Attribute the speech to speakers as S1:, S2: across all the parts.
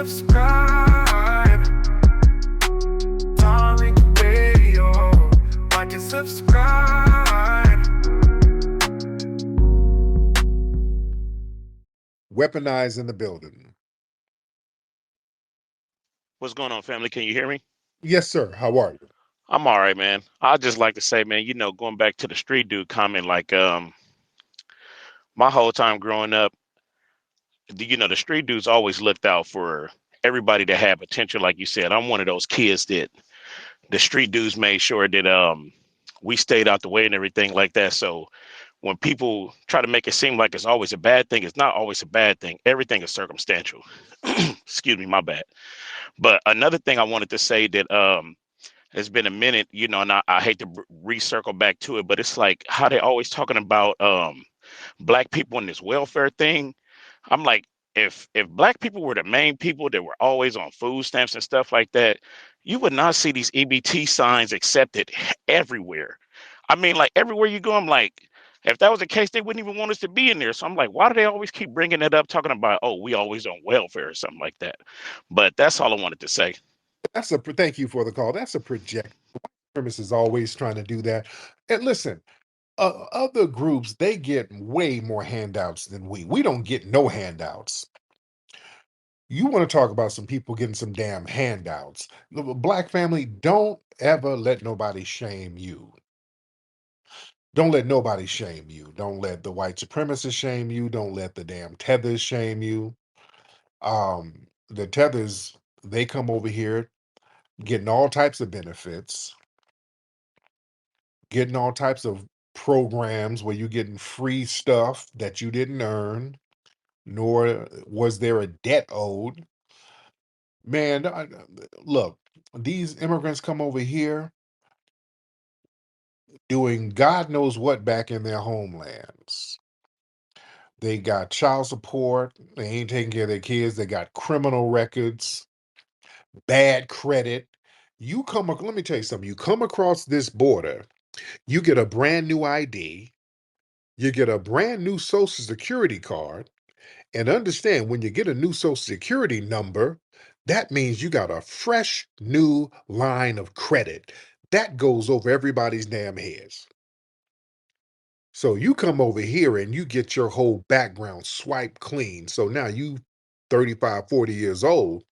S1: subscribe. Tariq Radio. Watch and subscribe.
S2: Weaponize in the building.
S3: What's going on, family? Can you hear me?
S2: Yes, sir. How are you?
S3: I'm all right, man. I just like to say, man, going back to the street dude comment, like, my whole time growing up, the street dudes always looked out for everybody that had potential. Like you said, I'm one of those kids that the street dudes made sure that we stayed out the way and everything like that. So when people try to make it seem like it's always a bad thing, it's not always a bad thing. Everything is circumstantial. Excuse me, my bad. But another thing I wanted to say that it's been a minute, and I hate to recircle back to it, but it's like how they always talking about black people in this welfare thing. I'm like, if black people were the main people that were always on food stamps and stuff like that, you would not see these EBT signs accepted everywhere. I mean, like everywhere you go, I'm like, if that was the case, they wouldn't even want us to be in there. So I'm like, why do they always keep bringing it up, talking about, oh, we always on welfare or something like that? But that's all I wanted to say.
S2: Thank you for the call. That's a project. Premise is always trying to do that. And listen, other groups, they get way more handouts than we. We don't get no handouts. You want to talk about some people getting some damn handouts. The Black family, don't ever let nobody shame you. Don't let nobody shame you. Don't let the white supremacists shame you. Don't let the damn tethers shame you. The tethers, they come over here getting all types of benefits, getting all types of programs where you're getting free stuff that you didn't earn, nor was there a debt owed. Man, look, these immigrants come over here doing God knows what back in their homelands. They got child support, they ain't taking care of their kids, they got criminal records, bad credit. Let me tell you something. You come across this border, you get a brand new ID, you get a brand new social security card, and understand when you get a new social security number, that means you got a fresh new line of credit. That goes over everybody's damn heads. So you come over here and you get your whole background swiped clean. So now you 35, 40 years old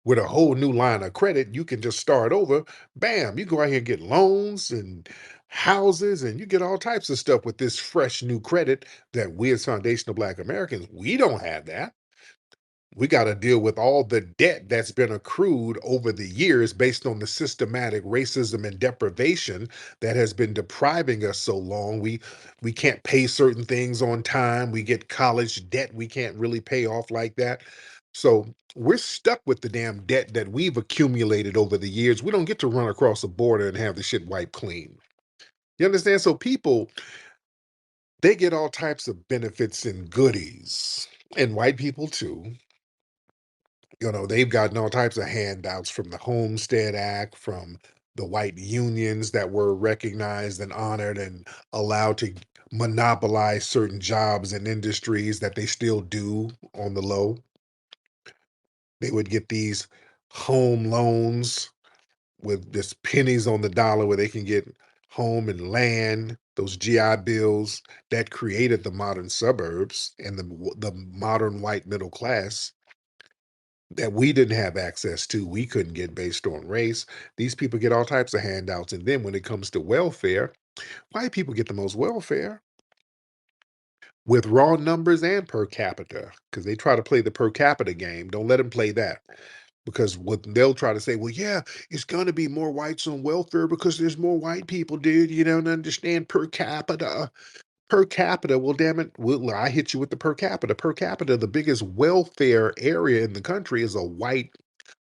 S2: with a whole new line of credit, you can just start over. Bam, you go out here and get loans and houses, and you get all types of stuff with this fresh new credit that we as foundational Black Americans, we don't have that. We got to deal with all the debt that's been accrued over the years based on the systematic racism and deprivation that has been depriving us so long. We can't pay certain things on time. We get college debt we can't really pay off like that. So we're stuck with the damn debt that we've accumulated over the years. We don't get to run across the border and have the shit wiped clean. You understand? So people, they get all types of benefits and goodies, and white people too. They've gotten all types of handouts from the Homestead Act, from the white unions that were recognized and honored and allowed to monopolize certain jobs and industries that they still do on the low. They would get these home loans with just pennies on the dollar where they can get home and land, those GI bills that created the modern suburbs and the modern white middle class that we didn't have access to, we couldn't get based on race. These people get all types of handouts. And then when it comes to welfare, white people get the most welfare with raw numbers and per capita because they try to play the per capita game. Don't let them play that. Because what they'll try to say, well, yeah, it's going to be more whites on welfare because there's more white people, dude. You don't understand per capita. Per capita, well, damn it. Well, I hit you with the per capita. Per capita, the biggest welfare area in the country is a white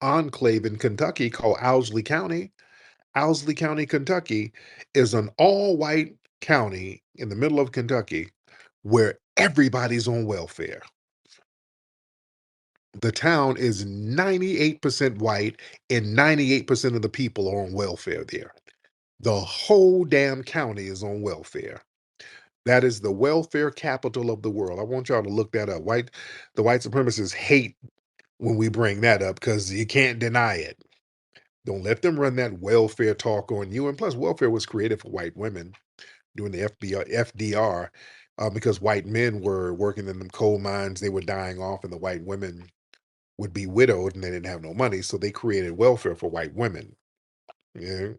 S2: enclave in Kentucky called Owsley County. Owsley County, Kentucky is an all-white county in the middle of Kentucky where everybody's on welfare. The town is 98% white and 98% of the people are on welfare there. The whole damn county is on welfare. That is the welfare capital of the world. I want y'all to look that up. The white supremacists hate when we bring that up because you can't deny it. Don't let them run that welfare talk on you. And plus, welfare was created for white women during the FDR, because white men were working in them coal mines. They were dying off, and the white women would be widowed and they didn't have no money. So they created welfare for white women. Yeah.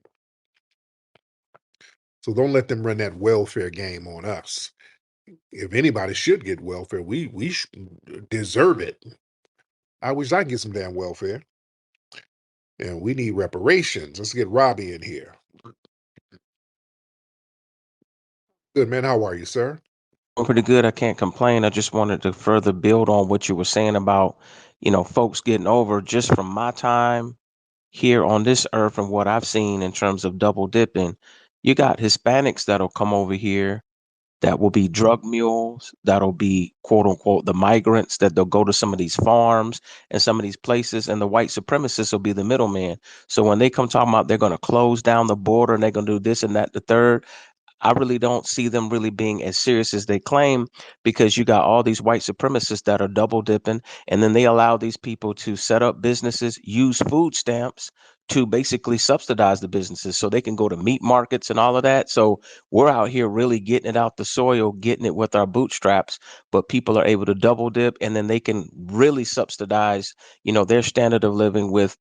S2: So don't let them run that welfare game on us. If anybody should get welfare, we deserve it. I wish I could get some damn welfare. And we need reparations. Let's get Robbie in here. Good man. How are you, sir?
S4: Doing pretty good. I can't complain. I just wanted to further build on what you were saying about, folks getting over just from my time here on this earth and what I've seen in terms of double dipping. You got Hispanics that'll come over here that will be drug mules, that'll be quote unquote the migrants that they'll go to some of these farms and some of these places, and the white supremacists will be the middleman. So when they come talking about they're going to close down the border and they're going to do this and that, the third, I really don't see them really being as serious as they claim, because you got all these white supremacists that are double dipping, and then they allow these people to set up businesses, use food stamps to basically subsidize the businesses so they can go to meat markets and all of that. So we're out here really getting it out the soil, getting it with our bootstraps, but people are able to double dip, and then they can really subsidize, their standard of living with,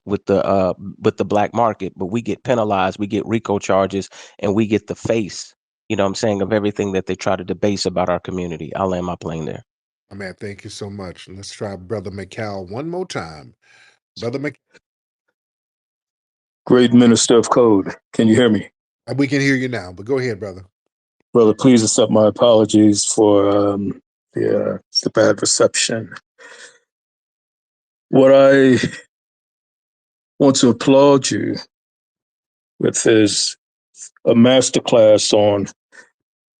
S4: with the black market. But we get penalized, we get RICO charges, and we get the face, I'm saying, of everything that they try to debase about our community. I'll land my plane there.
S2: Oh, man, thank you so much. Let's try Brother McCall one more time. Brother Mc,
S5: Great minister of code. Can you hear me?
S2: we can hear you now, but go ahead, brother.
S5: Brother, please accept my apologies for the bad reception. What I want to applaud you with is a masterclass on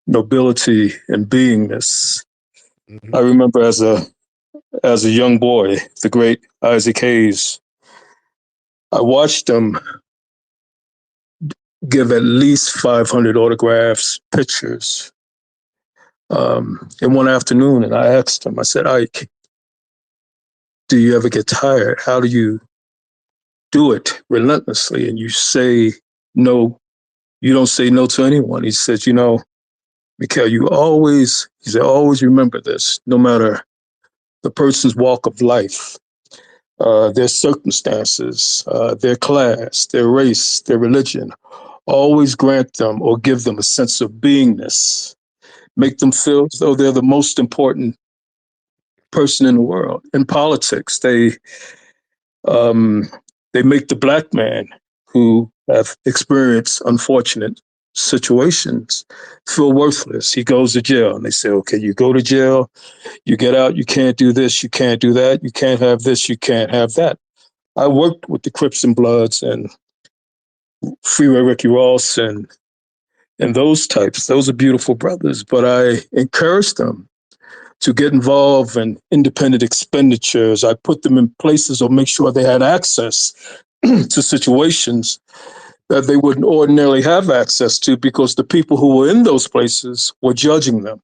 S5: nobility and beingness. I remember as a young boy, the great Isaac Hayes, I watched him give at least 500 autographs, pictures. In one afternoon, and I asked him, I said, Ike, do you ever get tired? How do you do it relentlessly? And you say no, you don't say no to anyone. He says, Mikhail, he said, always remember this, no matter the person's walk of life, their circumstances, their class, their race, their religion, always grant them or give them a sense of beingness. Make them feel as though they're the most important person in the world. In politics, they make the black man who have experienced unfortunate situations feel worthless. He goes to jail, and they say, okay, you go to jail, you get out, you can't do this, you can't do that, you can't have this, you can't have that. I worked with the Crips and Bloods and Freeway Ricky Ross and those types. Those are beautiful brothers, but I encouraged them to get involved in independent expenditures. I put them in places or make sure they had access to situations that they wouldn't ordinarily have access to, because the people who were in those places were judging them,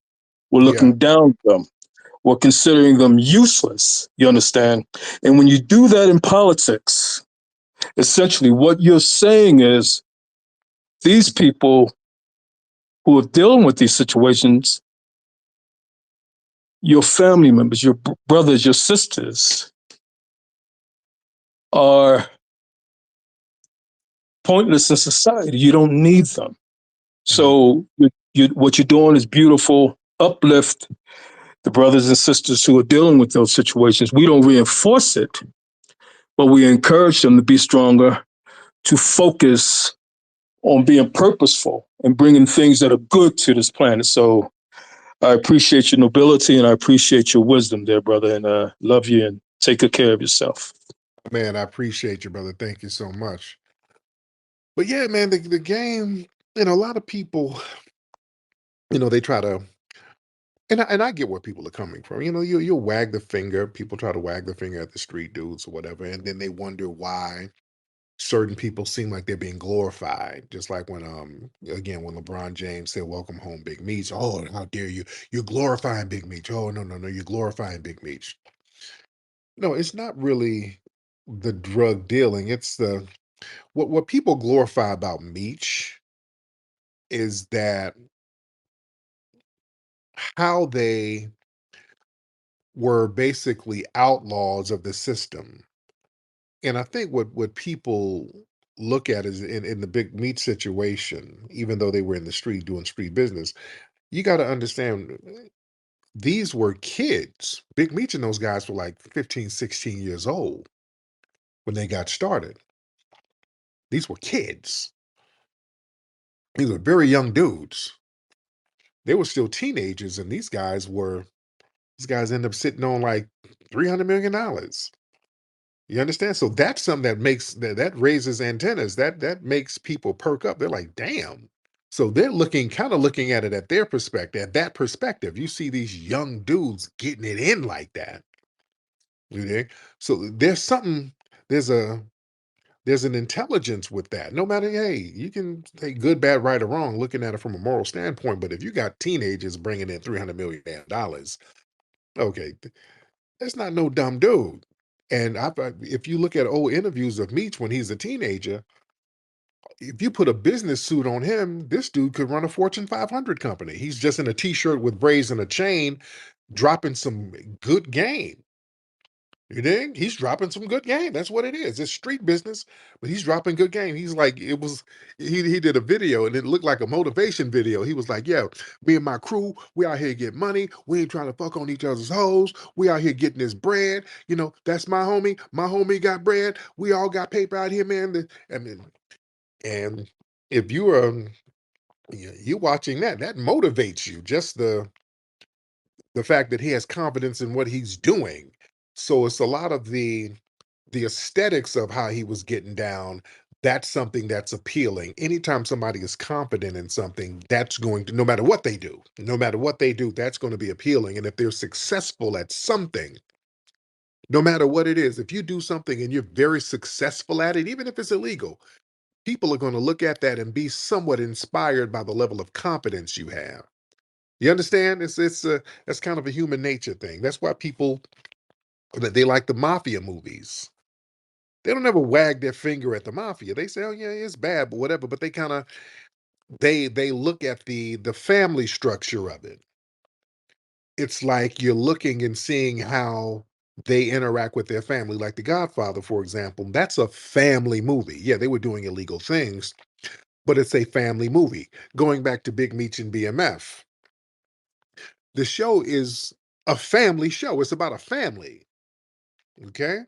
S5: were looking down on them, were considering them useless, you understand? And when you do that in politics, essentially what you're saying is these people who are dealing with these situations, your family members, your brothers, your sisters, are pointless in society. You don't need them. So what you're doing is beautiful. Uplift the brothers and sisters who are dealing with those situations. We don't reinforce it, but we encourage them to be stronger, to focus on being purposeful and bringing things that are good to this planet. So I appreciate your nobility and I appreciate your wisdom there, brother, and love you and take good care of yourself.
S2: Man, I appreciate you, brother. Thank you so much. But yeah, man, the game, a lot of people, they try to, and I get where people are coming from. You'll wag the finger. People try to wag the finger at the street dudes or whatever, and then they wonder why certain people seem like they're being glorified. Just like when again, when LeBron James said, "Welcome home, Big Meech." Oh, how dare you? You're glorifying Big Meech. Oh, no, no, no, you're glorifying Big Meech. No, it's not really the drug dealing. It's the what people glorify about Meech is that how they were basically outlaws of the system. And I think what people look at is in the big meat situation, even though they were in the street doing street business, you got to understand these were kids. Big Meech and those guys were like 15, 16 years old when they got started. These were kids. These were very young dudes. They were still teenagers, and these guys end up sitting on like $300 million. You understand? So that's something that makes that raises antennas. That makes people perk up. They're like, damn. So they're kind of looking at it at their perspective, at that perspective. You see these young dudes getting it in like that. You know? So there's a there's an intelligence with that. No matter, hey, you can say good, bad, right, or wrong, looking at it from a moral standpoint. But if you got teenagers bringing in $300 million, okay, that's not no dumb dude. And if you look at old interviews of Meech when he's a teenager, if you put a business suit on him, this dude could run a Fortune 500 company. He's just in a t-shirt with braids and a chain, dropping some good game. You dig? He's dropping some good game. That's what it is. It's street business, but he's dropping good game. He's like, he did a video and it looked like a motivation video. He was like, yeah, me and my crew, we out here get money. We ain't trying to fuck on each other's hoes. We out here getting this bread. You know, that's my homie. My homie got bread. We all got paper out here, man. And if you are you watching that motivates you. Just the fact that he has confidence in what he's doing. So it's a lot of the aesthetics of how he was getting down. That's something that's appealing. Anytime somebody is confident in something, that's going to, no matter what they do, that's going to be appealing. And if they're successful at something, no matter what it is, if you do something and you're very successful at it, even if it's illegal, people are going to look at that and be somewhat inspired by the level of competence you have. You understand? That's kind of a human nature thing. That's why people they like the mafia movies. They don't ever wag their finger at the mafia. They say, "Oh yeah, it's bad, but whatever." But they kind of they look at the family structure of it. It's like you're looking and seeing how they interact with their family. Like The Godfather, for example, that's a family movie. Yeah, they were doing illegal things, but it's a family movie. Going back to Big Meech and BMF, the show is a family show. It's about a family. Okay,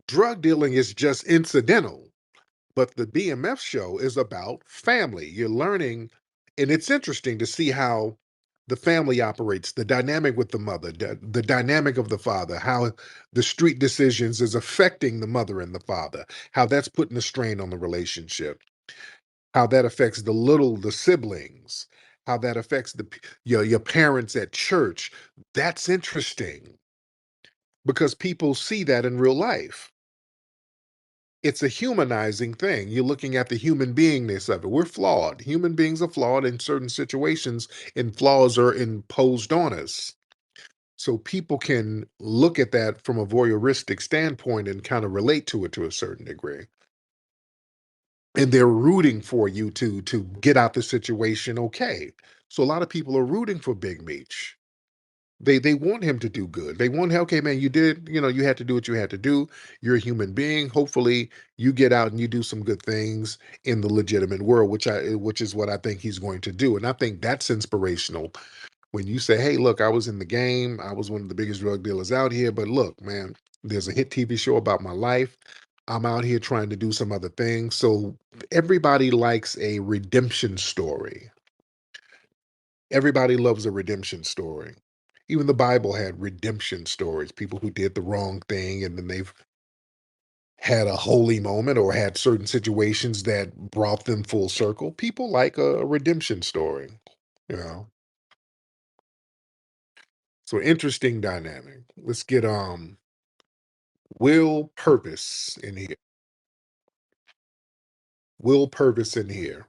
S2: drug dealing is just incidental. But the BMF show is about family. You're learning, and it's interesting to see how the family operates, the dynamic with the mother, the dynamic of the father, how the street decisions is affecting the mother and the father, how that's putting a strain on the relationship, how that affects the siblings, how that affects your parents at church. That's interesting because people see that in real life. It's a humanizing thing. You're looking at the human beingness of it. We're flawed. Human beings are flawed in certain situations, and flaws are imposed on us. So people can look at that from a voyeuristic standpoint and kind of relate to it to a certain degree. And they're rooting for you to get out the situation okay. So a lot of people are rooting for Big Meech. They want him to do good. They want, okay, man, you had to do what you had to do. You're a human being. Hopefully you get out and you do some good things in the legitimate world, which is what I think he's going to do. And I think that's inspirational when you say, hey, look, I was in the game. I was one of the biggest drug dealers out here. But look, man, there's a hit TV show about my life. I'm out here trying to do some other things. So everybody likes a redemption story. Everybody loves a redemption story. Even the Bible had redemption stories, people who did the wrong thing and then they've had a holy moment or had certain situations that brought them full circle. People like a redemption story, you know. So interesting dynamic. Let's get Will Purpose in here. Will Purpose in here.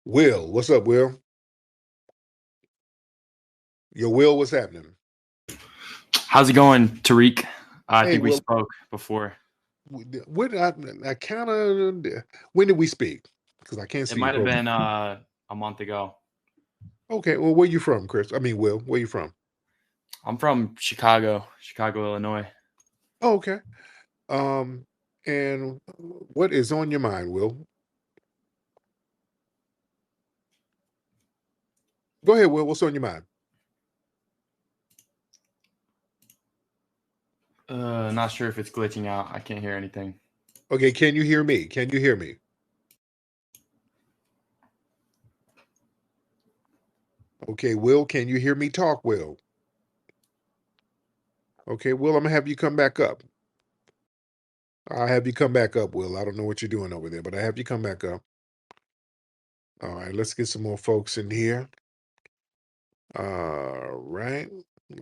S2: Will, what's up, Will? Yo, Will, what's happening?
S6: How's it going, Tariq? I
S2: Hey,
S6: think we
S2: Will.
S6: spoke before.
S2: When I kind of when did we speak? Because I can't
S6: It
S2: see your
S6: might have
S2: profile.
S6: been a month ago.
S2: Okay, well, where you from, Chris? I mean, Will, where you from?
S6: I'm from Chicago, Illinois.
S2: Oh, okay. Um, and what is on your mind, Will? Go ahead, Will. What's on your mind?
S6: Not sure if it's glitching out. I can't hear anything.
S2: Okay, can you hear me? Can you hear me? Okay, Will, can you hear me talk, Will? Okay, Will, I'm gonna have you come back up. I'll have you come back up, Will. I don't know what you're doing over there, but I have you come back up. All right, let's get some more folks in here. All right.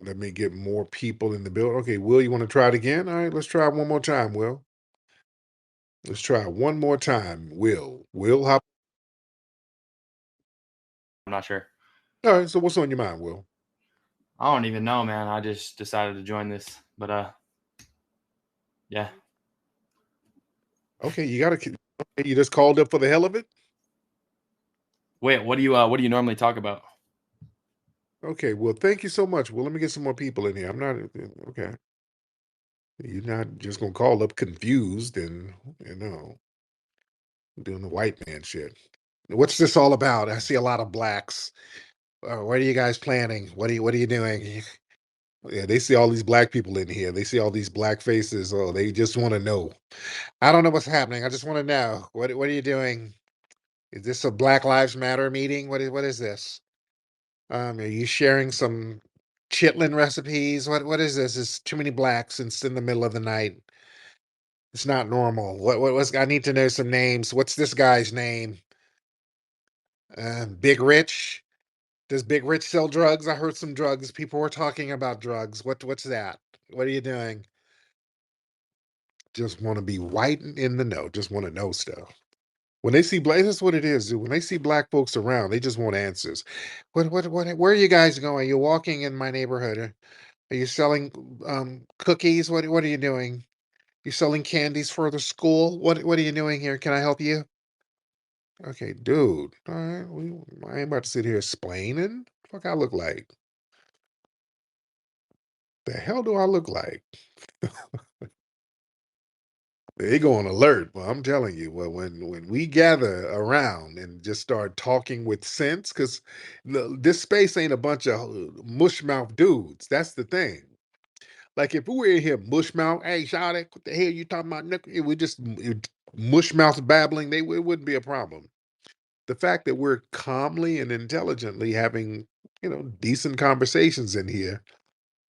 S2: Let me get more people in the building. Okay, Will, you want to try it again? All right, let's try it one more time, Will. Let's try it one more time, Will. Will, hop.
S6: I'm not sure.
S2: All right, so what's on your mind, Will?
S6: I don't even know, man. I just decided to join this, but yeah.
S2: Okay, you just called up for the hell of it?
S6: Wait, what do you normally talk about?
S2: Okay, well, thank you so much. Well, let me get some more people in here. I'm not okay. You're not just gonna call up confused and doing the white man shit. What's this all about? I see a lot of blacks. What are you guys planning? What are you doing? Yeah, they see all these black people in here. They see all these black faces. Oh, they just want to know. I don't know what's happening. I just want to know. What are you doing? Is this a Black Lives Matter meeting? What is this? Are you sharing some chitlin recipes? What is this? It's too many blacks and it's in the middle of the night. It's not normal. What's I need to know some names. What's this guy's name? Big Rich. Does Big Rich sell drugs? I heard some drugs. People were talking about drugs. What's that? What are you doing? Just want to be white and in the know. Just want to know stuff. When they see black, that's what it is, dude. When they see black folks around, they just want answers. Where are you guys going? You're walking in my neighborhood. Are you selling cookies? What are you doing? You selling candies for the school? What are you doing here? Can I help you? Okay, dude. All right, I ain't about to sit here explaining. Fuck, I look like. The hell do I look like? They go on alert. Well, I'm telling you, well, when we gather around and just start talking with sense, because this space ain't a bunch of mushmouth dudes. That's the thing. Like if we were in here mushmouth, hey, shout it, what the hell you talking about? We just mushmouth babbling. It wouldn't be a problem. The fact that we're calmly and intelligently having, decent conversations in here.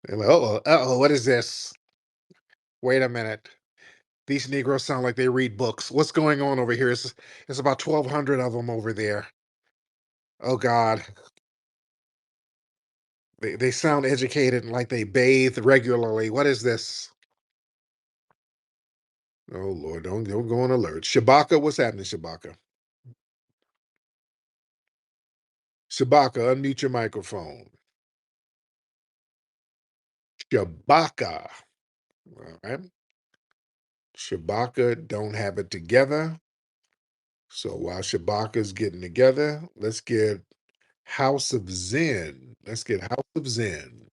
S2: And like, what is this? Wait a minute. These Negroes sound like they read books. What's going on over here? It's about 1,200 of them over there. Oh God, they sound educated and like they bathe regularly. What is this? Oh Lord, don't go on alert. Shabaka, what's happening, Shabaka? Shabaka, unmute your microphone. Shabaka. All right. Shabaka don't have it together. So while Shabaka's getting together, let's get House of Zen. Let's get House of Zen.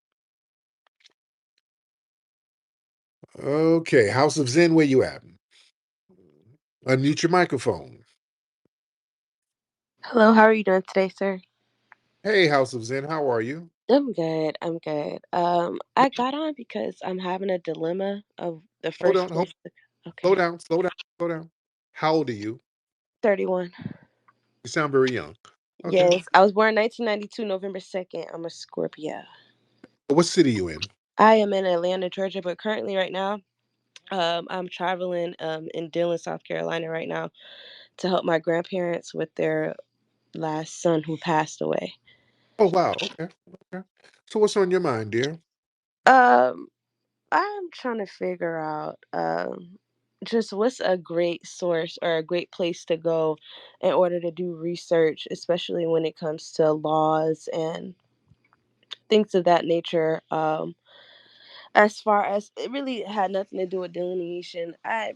S2: Okay, House of Zen, where you at? Unmute your microphone.
S7: Hello, how are you doing today, sir?
S2: Hey, House of Zen, how are you?
S7: I'm good. I'm good. I got on because I'm having a dilemma of the
S2: Hold
S7: first
S2: on,
S7: place.
S2: slow
S7: Okay,
S2: down, slow down, slow down. How old are you?
S7: 31.
S2: You sound very young. Okay.
S7: Yes, I was born 1992, November 2nd. I'm a Scorpio.
S2: What city you in?
S7: I am in Atlanta, Georgia, but currently right now, I'm traveling in Dillon, South Carolina right now to help my grandparents with their last son who passed away.
S2: Oh wow, okay. Okay. So what's on your mind, dear?
S7: Um, I'm trying to figure out just what's a great source or a great place to go in order to do research, especially when it comes to laws and things of that nature. As far as it really had nothing to do with delineation, I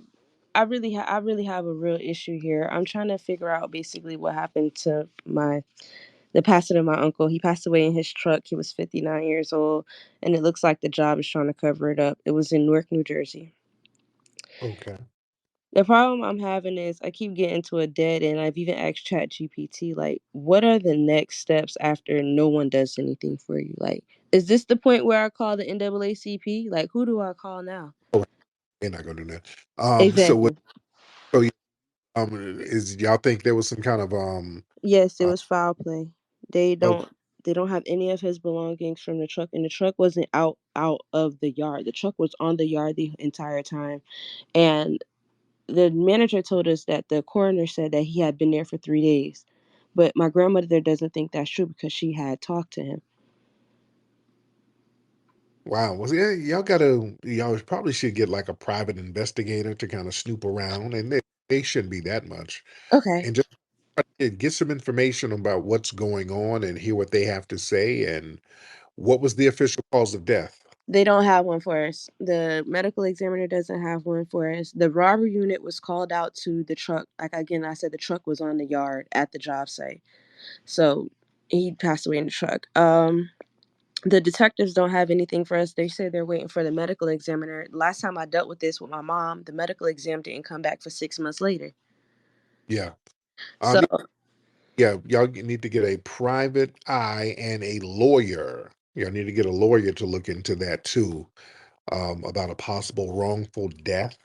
S7: really have a real issue here. I'm trying to figure out basically what happened to the passing of my uncle. He passed away in his truck. He was 59 years old, and it looks like the job is trying to cover it up. It was in Newark, New Jersey.
S2: Okay.
S7: The problem I'm having is I keep getting to a dead end. I've even asked Chat GPT, like, what are the next steps after no one does anything for you? Like, is this the point where I call the NAACP? Like, who do I call now?
S2: Oh, they're not gonna do that. So what?
S7: Exactly.
S2: So is y'all think there was some kind of
S7: Yes, it
S2: uh
S7: was foul play. They
S2: okay,
S7: don't they don't have any of his belongings from the truck, and the truck wasn't out of the yard. The truck was on the yard the entire time. And the manager told us that the coroner said that he had been there for 3 days. But my grandmother doesn't think that's true because she had talked to him.
S2: wow. Well, yeah, y'all probably should get like a private investigator to kind of snoop around, and they shouldn't be that much,
S7: Okay.
S2: and just get some information about what's going on and hear what they have to say and what was the official cause of death.
S7: They don't have one for us. The medical examiner doesn't have one for us. The robbery unit was called out to the truck. Like again, I said the truck was on the yard at the job site. So he passed away in the truck. The detectives don't have anything for us. They say they're waiting for the medical examiner. Last time I dealt with this with my mom, the medical exam didn't come back for 6 months later.
S2: Yeah.
S7: So
S2: Yeah, yeah, y'all need to get a private eye and a lawyer. Y'all need to get a lawyer to look into that too, about a possible wrongful death.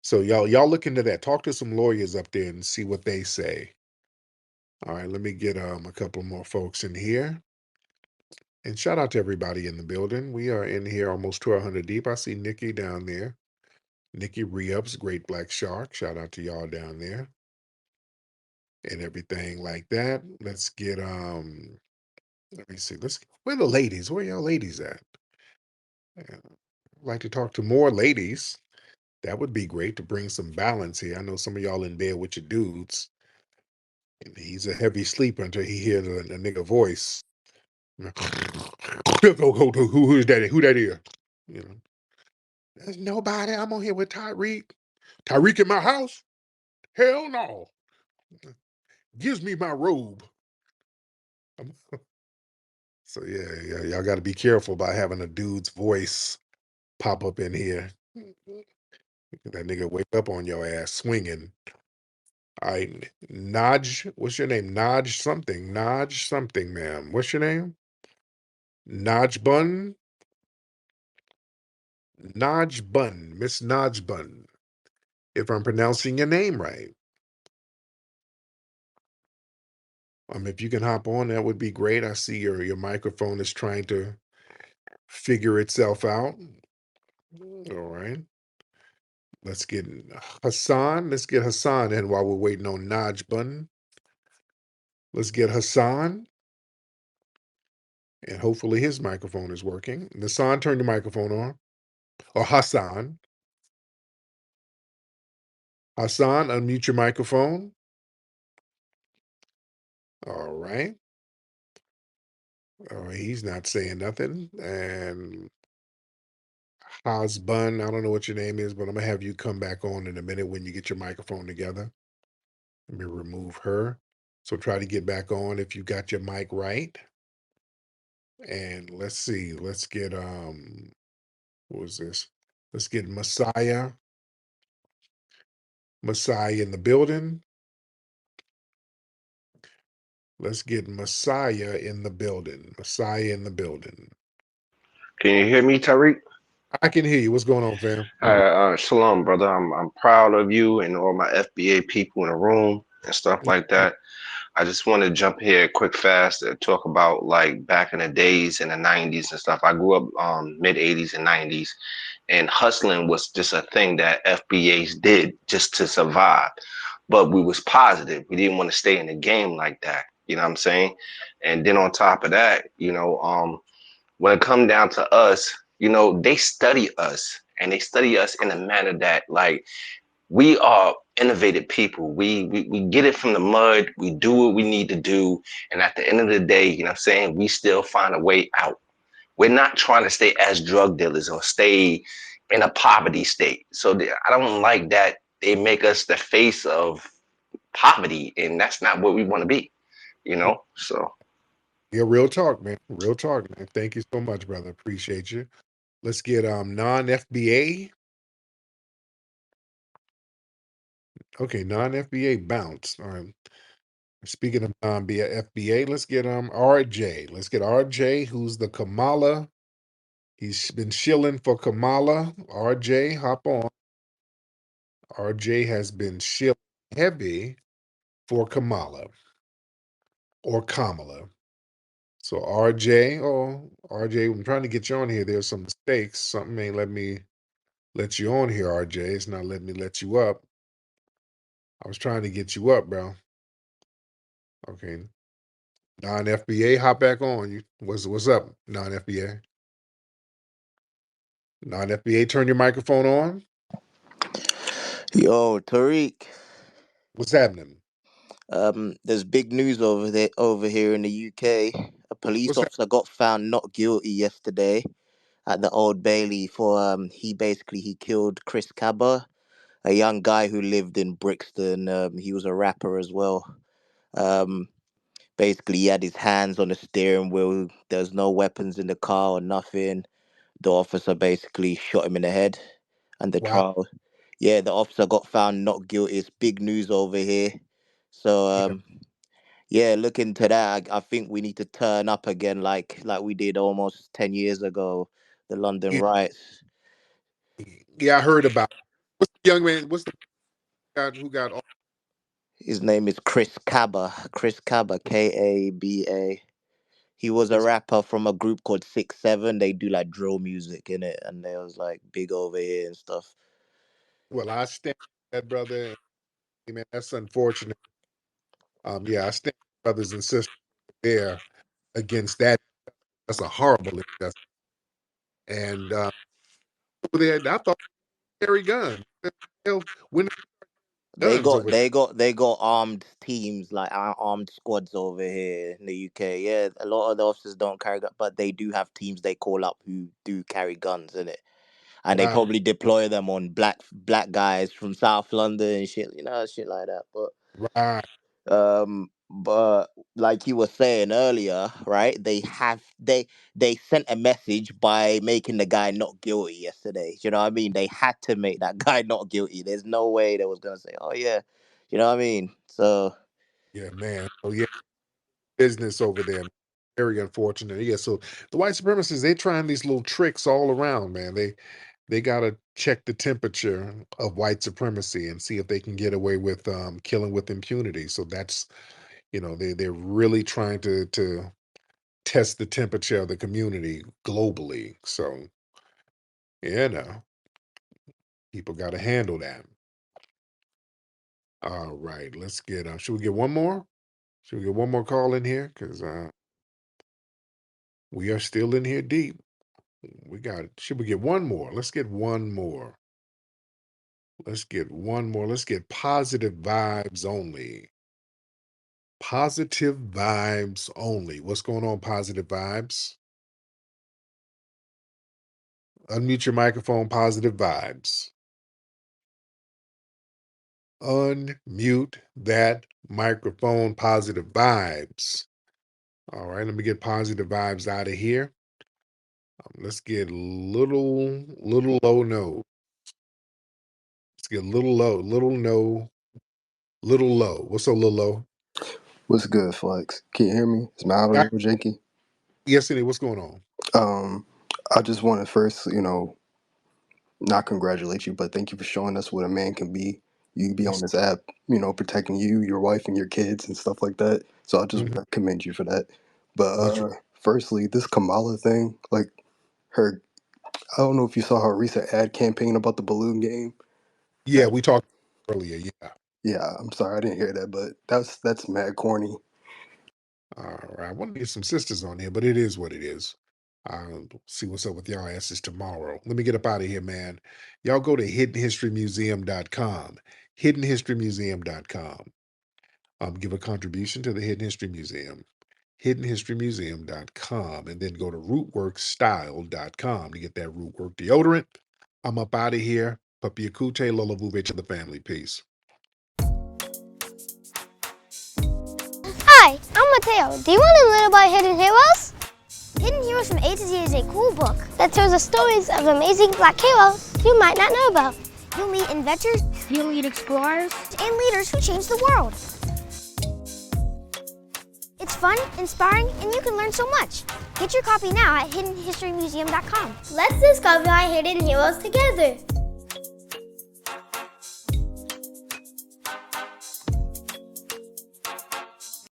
S2: So y'all look into that. Talk to some lawyers up there and see what they say. All right, let me get a couple more folks in here. And shout out to everybody in the building. We are in here almost 1,200 deep. I see Nikki down there. Nikki Re-Ups, Great Black Shark. Shout out to y'all down there and everything like that. Let's get let me see. Where the ladies? Where y'all ladies at? I'd like to talk to more ladies. That would be great to bring some balance here. I know some of y'all in bed with your dudes, and he's a heavy sleeper until he hears a nigga voice. Who is that? Who that is? You know, there's nobody. I'm on here with Tariq. Tariq in my house? Hell no. Gives me my robe. So yeah, y'all got to be careful about having a dude's voice pop up in here. That nigga wake up on your ass swinging. All right, Naj, what's your name? Naj something, ma'am. What's your name? Naj Bun, Naj Bun, Miss Naj Bun. If I'm pronouncing your name right, if you can hop on, that would be great. I see your microphone is trying to figure itself out. All right, let's get Hassan. Let's get Hassan in while we're waiting on Naj Bun. Let's get Hassan. And hopefully his microphone is working. Hassan, turn the microphone on. Or Hassan. Hassan, unmute your microphone. All right. He's not saying nothing. And Hasbun, I don't know what your name is, but I'm gonna have you come back on in a minute when you get your microphone together. Let me remove her. So try to get back on if you got your mic right. And let's see. Let's get what was this? Let's get Messiah. Messiah in the building. Let's get Messiah in the building. Messiah in the building.
S8: Can you hear me, Tariq?
S2: I can hear you. What's going on, fam?
S8: Shalom, brother. I'm proud of you and all my FBA people in the room and stuff like that. I just want to jump here quick fast to talk about like back in the days in the 90s and stuff. I grew up mid 80s and 90s, and hustling was just a thing that FBAs did just to survive. But we was positive. We didn't want to stay in the game like that. You know what I'm saying? And then on top of that, when it come down to us, they study us and they study us in a manner that like we are innovative people. We get it from the mud. We do what we need to do. And at the end of the day, you know what I'm saying? We still find a way out. We're not trying to stay as drug dealers or stay in a poverty state. So I don't like that they make us the face of poverty, and that's not what we want to be, you
S2: Yeah,
S8: know? So
S2: yeah, real talk, man. Real talk, man. Thank you so much, brother. Appreciate you. Let's get non-FBA. Okay, non-FBA bounce. All right. Speaking of non-FBA, let's get RJ. Let's get RJ, who's the Kamala. He's been shilling for Kamala. RJ, hop on. RJ has been shilling heavy for Kamala or Kamala. So RJ, oh RJ, I'm trying to get you on here. There's some mistakes. Something ain't let me let you on here, RJ. It's not letting me let you up. I was trying to get you up, bro. Okay. Non-FBA, hop back on. You what's up, non-FBA? Non-FBA, turn your microphone on.
S9: Yo, Tariq.
S2: What's happening?
S9: There's big news over here in the UK. A police
S2: What's happening?
S9: officer got found not guilty yesterday at the Old Bailey for he killed Chris Cabba, a young guy who lived in Brixton. He was a rapper as well. Um, Basically he had his hands on the steering wheel. There's no weapons in the car or nothing. The officer basically shot him in the head, and the
S2: Wow.
S9: trial. Yeah, the officer got found not guilty. It's big news over here. So
S2: Yeah.
S9: yeah, look into that. I think we need to turn up again, like we did almost 10 years ago, the London
S2: Yeah.
S9: riots.
S2: Yeah, I heard about what's the young man, what's the guy who got all
S9: His name is Chris Kaba. Chris Kaba, Kaba. He was a
S2: this
S9: rapper from a group called 6 7. They do like drill music in it, and they was like big over here and stuff.
S2: well, I stand with that brother. Man, that's unfortunate. Yeah, I stand with brothers and sisters there against that. That's a horrible injustice. And over there, I thought they carry guns. Hell, when
S9: They
S2: guns
S9: got
S2: over there.
S9: they got armed teams, like armed squads over here in the UK. Yeah, a lot of the officers don't carry guns, but they do have teams they call up who do carry guns in it, and they
S2: Wow.
S9: probably deploy them on black guys from South London and shit, shit like that.
S2: Right.
S9: But like you were saying earlier, right? They sent a message by making the guy not guilty yesterday. You know what I mean? They had to make that guy not guilty. There's no way they was gonna say, "Oh yeah," you know what I mean? So
S2: Yeah, man. Oh yeah, business over there. Very unfortunate. Yeah, so the white supremacists, they trying these little tricks all around, man. They gotta check the temperature of white supremacy and see if they can get away with killing with impunity. So that's they're really trying to test the temperature of the community globally. So no, people gotta handle that. All right, let's get should we get one more? Should we get one more call in here? Because we are still in here deep. Should we get one more? Let's get one more. Let's get one more. Let's get positive vibes only. Positive vibes only. What's going on, positive vibes? Unmute your microphone, positive vibes. Unmute that microphone, positive vibes. All right, let me get positive vibes out of here. Let's get little low no. Let's get little low, little no, little low. What's up, little low?
S10: What's good, Flex? Can you hear me? Is my
S2: I,
S10: audio janky?
S2: yes, it is. What's going on?
S10: Um, I just want to first, not congratulate you, but thank you for showing us what a man can be. You be on
S2: Yes.
S10: this app, protecting you, your wife, and your kids and stuff like that. So I just
S2: Mhm.
S10: want to commend you for that. But
S2: Much.
S10: firstly, this Kamala thing, like her, I don't know if you saw her recent ad campaign about the balloon game.
S2: Yeah,
S10: That
S2: we talked earlier. Yeah.
S10: Yeah, I'm sorry I didn't hear that, but that's mad corny.
S2: All right. I want to get some sisters on here, but it is what it is. I'll see what's up with y'all asses tomorrow. Let me get up out of here, man. Y'all go to hiddenhistorymuseum.com. Hiddenhistorymuseum.com. Give a contribution to the Hidden History Museum. hiddenhistorymuseum.com, and then go to rootworkstyle.com to get that Rootwork deodorant. I'm up out of here. Papi Akute, Lola Vube to the family. Peace.
S11: Hi, I'm Mateo. Do you want to learn about Hidden Heroes? Hidden Heroes from A to Z is a cool book that tells the stories of amazing black heroes you might not know about. You'll meet inventors, you'll meet explorers, and leaders who change the world. It's fun, inspiring, and you can learn so much. Get your copy now at hiddenhistorymuseum.com. Let's discover our hidden heroes together.